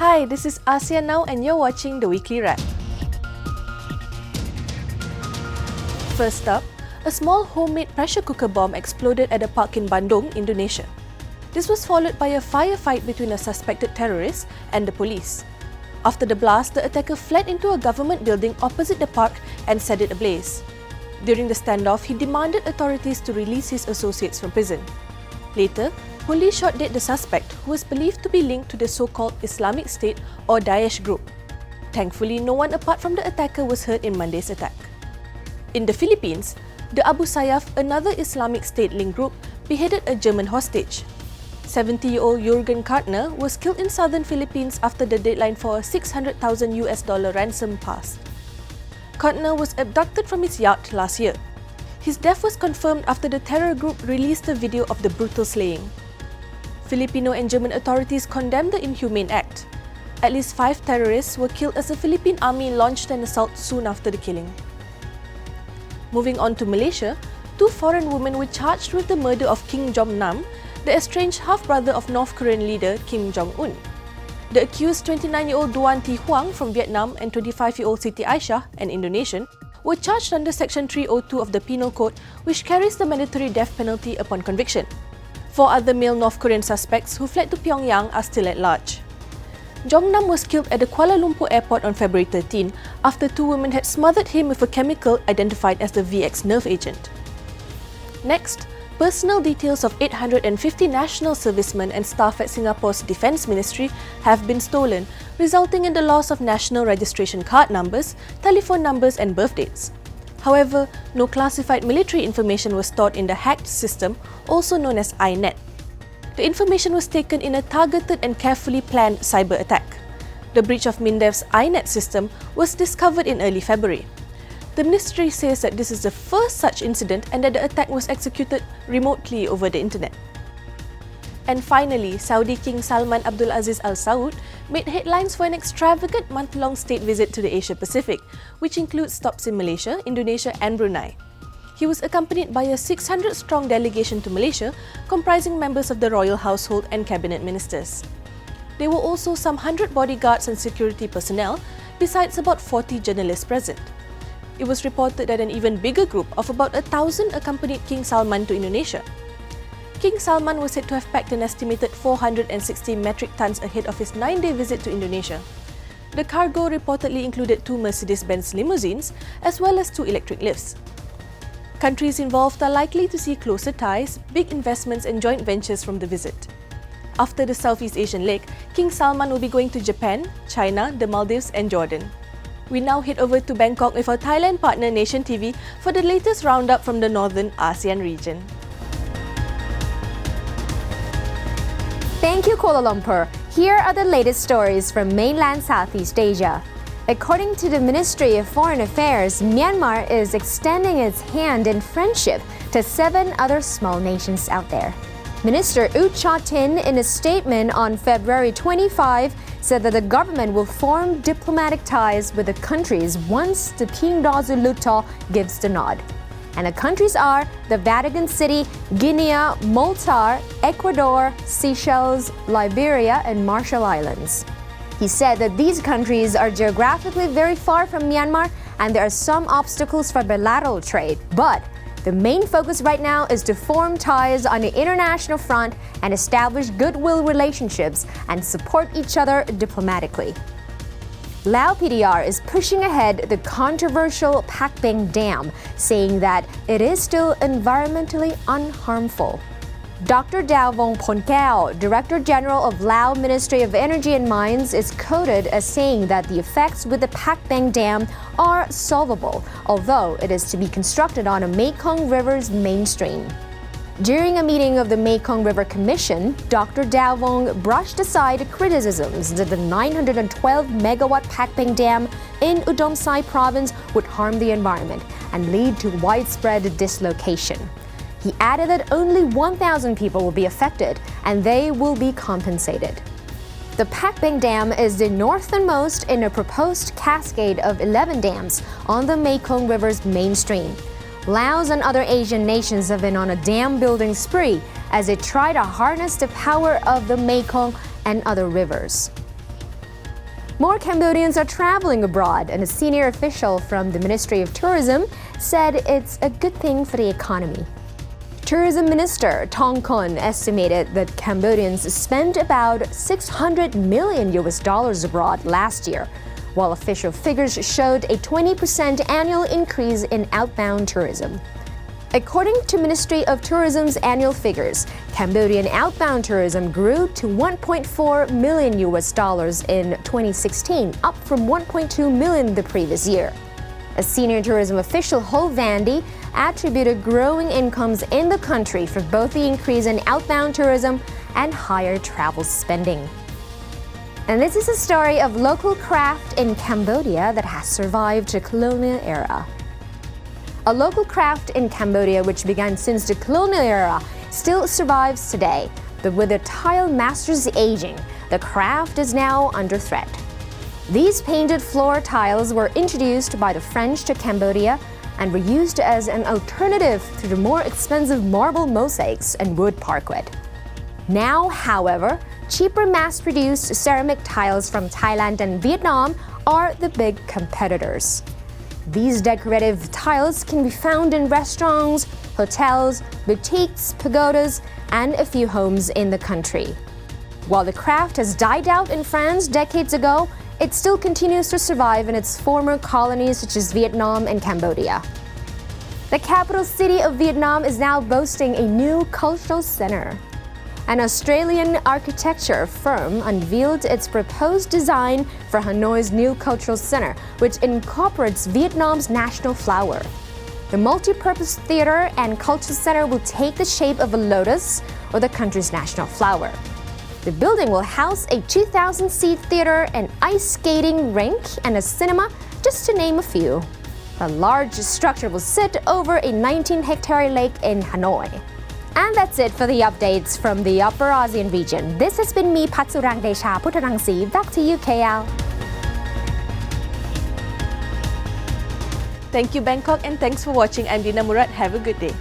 Hi, this is Asean Now and you're watching the Weekly Wrap. First up, a small homemade pressure cooker bomb exploded at a park in Bandung, Indonesia. This was followed by a firefight between a suspected terrorist and the police. After the blast, the attacker fled into a government building opposite the park and set it ablaze. During the standoff, he demanded authorities to release his associates from prison. Later, police shot dead the suspect, who was believed to be linked to the so-called Islamic State or Daesh group. Thankfully, no one apart from the attacker was hurt in Monday's attack. In the Philippines, the Abu Sayyaf, another Islamic State-linked group, beheaded a German hostage. 70-year-old Jurgen Kartner was killed in southern Philippines after the deadline for a $600,000 ransom passed. Kartner was abducted from his yacht last year. His death was confirmed after the terror group released a video of the brutal slaying. Filipino and German authorities condemned the inhumane act. At least 5 terrorists were killed as the Philippine army launched an assault soon after the killing. Moving on to Malaysia, 2 foreign women were charged with the murder of King Jong-nam, the estranged half-brother of North Korean leader Kim Jong-Un. The accused 29-year-old Duan Thi Huang from Vietnam and 25-year-old Siti Aisyah, an Indonesian, were charged under Section 302 of the Penal Code, which carries the mandatory death penalty upon conviction. 4 other male North Korean suspects who fled to Pyongyang are still at large. Jong-nam was killed at the Kuala Lumpur airport on February 13 after 2 women had smothered him with a chemical identified as the VX nerve agent. Next, personal details of 850 national servicemen and staff at Singapore's Defence Ministry have been stolen, resulting in the loss of national registration card numbers, telephone numbers and birth dates. However, no classified military information was stored in the hacked system, also known as INET. The information was taken in a targeted and carefully planned cyber attack. The breach of MINDEF's INET system was discovered in early February. The ministry says that this is the first such incident and that the attack was executed remotely over the internet. And finally, Saudi King Salman Abdulaziz Al-Saud made headlines for an extravagant month-long state visit to the Asia-Pacific, which includes stops in Malaysia, Indonesia and Brunei. He was accompanied by a 600-strong delegation to Malaysia, comprising members of the royal household and cabinet ministers. There were also some 100 bodyguards and security personnel, besides about 40 journalists present. It was reported that an even bigger group of about 1,000 accompanied King Salman to Indonesia. King Salman was said to have packed an estimated 460 metric tons ahead of his 9-day visit to Indonesia. The cargo reportedly included 2 Mercedes-Benz limousines as well as 2 electric lifts. Countries involved are likely to see closer ties, big investments and joint ventures from the visit. After the Southeast Asian leg, King Salman will be going to Japan, China, the Maldives and Jordan. We now head over to Bangkok with our Thailand partner Nation TV for the latest roundup from the northern ASEAN region. Thank you, Kuala Lumpur. Here are the latest stories from mainland Southeast Asia. According to the Ministry of Foreign Affairs, Myanmar is extending its hand in friendship to 7 other small nations out there. Minister U Cha-tin, in a statement on February 25, said that the government will form diplomatic ties with the countries once the King Dazu gives the nod. And the countries are the Vatican City, Guinea, Malta, Ecuador, Seychelles, Liberia, and Marshall Islands. He said that these countries are geographically very far from Myanmar and there are some obstacles for bilateral trade. But the main focus right now is to form ties on the international front and establish goodwill relationships and support each other diplomatically. Lao PDR is pushing ahead the controversial Pakbeng Dam, saying that it is still environmentally unharmful. Dr. Dao Vong Ponkeo, Director General of Lao Ministry of Energy and Mines, is quoted as saying that the effects with the Pakbeng Dam are solvable, although it is to be constructed on a Mekong River's mainstream. During a meeting of the Mekong River Commission, Dr. Dao Vong brushed aside criticisms that the 912-megawatt Pakbeng Dam in Udomsai Province would harm the environment and lead to widespread dislocation. He added that only 1,000 people will be affected and they will be compensated. The Pakbeng Dam is the northernmost in a proposed cascade of 11 dams on the Mekong River's mainstream. Laos and other Asian nations have been on a dam building spree as they try to harness the power of the Mekong and other rivers. More Cambodians are traveling abroad, and a senior official from the Ministry of Tourism said it's a good thing for the economy. Tourism Minister Thong Khon estimated that Cambodians spent about $600 million abroad last year, while official figures showed a 20% annual increase in outbound tourism. According to Ministry of Tourism's annual figures, Cambodian outbound tourism grew to $1.4 million in 2016, up from $1.2 million the previous year. A senior tourism official, Ho Vandy, attributed growing incomes in the country for both the increase in outbound tourism and higher travel spending. And this is a story of local craft in Cambodia that has survived the colonial era. A local craft in Cambodia which began since the colonial era still survives today, but with the tile masters aging, the craft is now under threat. These painted floor tiles were introduced by the French to Cambodia and were used as an alternative to the more expensive marble mosaics and wood parquet. Now, however, cheaper mass-produced ceramic tiles from Thailand and Vietnam are the big competitors. These decorative tiles can be found in restaurants, hotels, boutiques, pagodas, and a few homes in the country. While the craft has died out in France decades ago, it still continues to survive in its former colonies such as Vietnam and Cambodia. The capital city of Vietnam is now boasting a new cultural center. An Australian architecture firm unveiled its proposed design for Hanoi's new cultural center, which incorporates Vietnam's national flower. The multi-purpose theater and cultural center will take the shape of a lotus, or the country's national flower. The building will house a 2,000-seat theater, an ice skating rink, and a cinema, just to name a few. The large structure will sit over a 19-hectare lake in Hanoi. And that's it for the updates from the Upper ASEAN region. This has been me, Patsurang Desha Puttarangsi. Back to you, KL. Thank you, Bangkok, and thanks for watching. I'm Dina Murad. Have a good day.